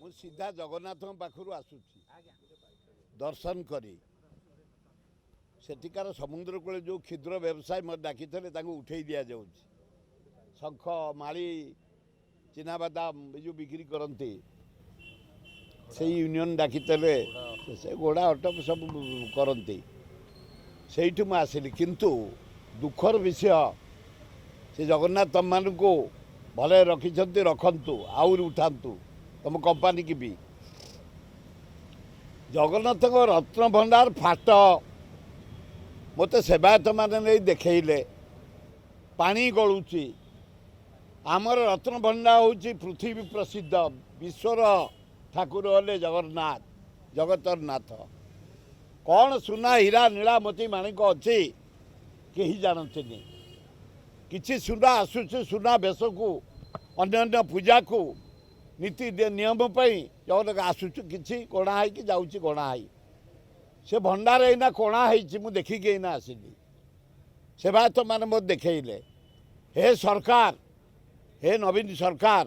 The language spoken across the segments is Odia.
ମୁଁ ସିଧା ଜଗନ୍ନାଥଙ୍କ ପାଖରୁ ଆସୁଛି ଦର୍ଶନ କରି ସେଠିକାର ସମୁଦ୍ର କୂଳେ ଯେଉଁ କ୍ଷୁଦ୍ର ବ୍ୟବସାୟୀ ମୋତେ ଡାକିଥିଲେ ତାଙ୍କୁ ଉଠେଇ ଦିଆଯାଉଛି। ଶଙ୍ଖ ମାଳି ଚିନାବାଦାମ ଏ ଯେଉଁ ବିକ୍ରି କରନ୍ତି ସେଇ ୟୁନିୟନ ଡାକିଥିଲେ, ସେ ଘୋଡ଼ା ଅଟ ସବୁ କରନ୍ତି, ସେଇଠୁ ମୁଁ ଆସିଲି। କିନ୍ତୁ ଦୁଃଖର ବିଷୟ ସେ ଜଗନ୍ନାଥ ତମମାନଙ୍କୁ ଭଲରେ ରଖିଛନ୍ତି, ରଖନ୍ତୁ, ଆହୁରି ଉଠାନ୍ତୁ ତମ କମ୍ପାନୀକି ବି। ଜଗନ୍ନାଥଙ୍କ ରତ୍ନ ଭଣ୍ଡାର ଫାଟ ମୋତେ ସେବାୟତମାନେ ନେଇ ଦେଖେଇଲେ, ପାଣି ଗଳୁଛି। ଆମର ରତ୍ନ ଭଣ୍ଡାର ହେଉଛି ପୃଥିବୀ ପ୍ରସିଦ୍ଧ, ବିଶ୍ୱର ଠାକୁର ହେଲେ ଜଗନ୍ନାଥ, ଜଗତର ନାଥ। କ'ଣ ସୁନା ହୀରା ନୀଳା ମୋତି ମାଣିକ ଅଛି କେହି ଜାଣନ୍ତିନି। କିଛି ସୁନା ଆସୁଛି, ସୁନା ବେଶକୁ ଅନ୍ୟାନ୍ୟ ପୂଜାକୁ ନୀତି ନିୟମ ପାଇଁ ଜଗନ୍ନାଥ ଆସୁଛୁ, କିଛି କଣା ହେଇକି ଯାଉଛି ଗଣା ହେଇ। ସେ ଭଣ୍ଡାର ଏଇନା କଣା ହେଇଛି, ମୁଁ ଦେଖିକି ଏଇନା ଆସିଲି। ସେବାୟତମାନେ ମୋତେ ଦେଖେଇଲେ। ହେ ସରକାର, ହେ ନବୀନ ସରକାର,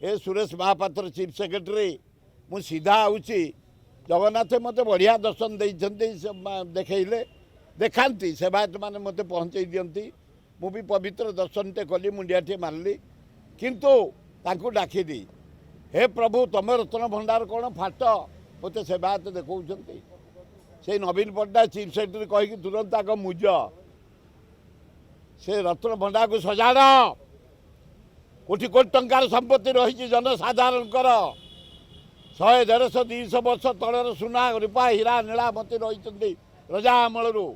ହେ ସୁରେଶ ମହାପାତ୍ର ଚିଫ୍ ସେକ୍ରେଟାରୀ, ମୁଁ ସିଧା ହେଉଛି ଜଗନ୍ନାଥ ମୋତେ ବଢ଼ିଆ ଦର୍ଶନ ଦେଇଛନ୍ତି, ଦେଖେଇଲେ, ଦେଖାନ୍ତି। ସେବାୟତମାନେ ମୋତେ ପହଞ୍ଚେଇ ଦିଅନ୍ତି। ମୁଁ ବି ପବିତ୍ର ଦର୍ଶନଟେ କଲି, ମୁଣ୍ଡିଆଟିଏ ମାରିଲି। କିନ୍ତୁ ତାଙ୍କୁ ଡାକିଲି, ହେ ପ୍ରଭୁ ତମ ରତ୍ନ ଭଣ୍ଡାର କ'ଣ ଫାଟ? ମୋତେ ସେବାୟତ ଦେଖାଉଛନ୍ତି। ସେଇ ନବୀନ ପଟ୍ଟନାୟକ ଚିଫ୍ ସେକ୍ରେଟାରୀ କହିକି ତୁରନ୍ତ ଆଗ ମୁଜ ସେ ରତ୍ନ ଭଣ୍ଡାରକୁ ସଜାଡ଼। କୋଟି କୋଟି ଟଙ୍କାର ସମ୍ପତ୍ତି ରହିଛି ଜନସାଧାରଣଙ୍କର। 100, 150, 200 ବର୍ଷ ତଳର ସୁନା ରୂପା ହୀରା ନୀଳା ମୋତି ରହିଛନ୍ତି ରଜା ଅମଳରୁ।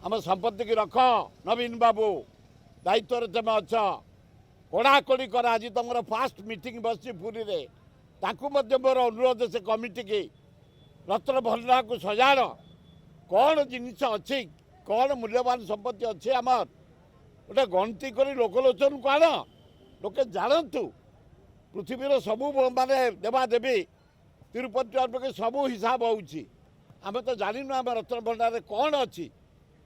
ଆମ ସମ୍ପତ୍ତିକି ରଖ ନବୀନ ବାବୁ, ଦାୟିତ୍ୱରେ ତୁମେ ଅଛ। କଡ଼ାକଡ଼ି କର। ଆଜି ତୁମର ଫାଷ୍ଟ ମିଟିଂ ବସିଛି ପୁରୀରେ, ତାଙ୍କୁ ମଧ୍ୟ ମୋର ଅନୁରୋଧ ସେ କମିଟିକି ରତ୍ନ ଭଣ୍ଡାରକୁ ସଜାଡ଼। କ'ଣ ଜିନିଷ ଅଛି, କ'ଣ ମୂଲ୍ୟବାନ ସମ୍ପତ୍ତି ଅଛି ଆମର, ଗୋଟେ ଗଣତି କରି ଲୋକଲୋଚନକୁ ଆଣ, ଲୋକେ ଜାଣନ୍ତୁ। ପୃଥିବୀର ସବୁ ମାନେ ଦେବାଦେବୀ ତିରୁପତି ପକ୍ଷେ ସବୁ ହିସାବ ହେଉଛି। ଆମେ ତ ଜାଣିନୁ ଆମ ରତ୍ନ ଭଣ୍ଡାରରେ କ'ଣ ଅଛି।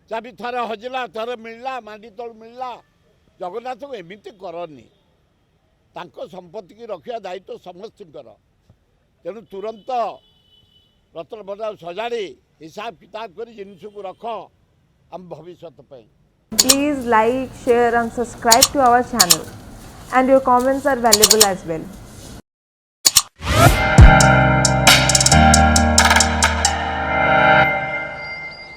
ଚାବି ଥରେ ହଜିଲା, ଥରେ ମିଳିଲା, ମାଣ୍ଡି ତଳୁ ମିଳିଲା। ଜଗନ୍ନାଥଙ୍କୁ ଏମିତି କରନି। ତାଙ୍କ ସମ୍ପତ୍ତିକି ରଖିବା ଦାୟିତ୍ୱ ସମସ୍ତଙ୍କର। ତେଣୁ ତୁରନ୍ତ ରତ୍ନ ଭଣ୍ଡାର ସଜାଡ଼ି ହିସାବ କିତାବ କରି ଜିନିଷକୁ ରଖ ଆମ ଭବିଷ୍ୟତ ପାଇଁ। Please like, share and subscribe to our channel, and your comments are valuable as well.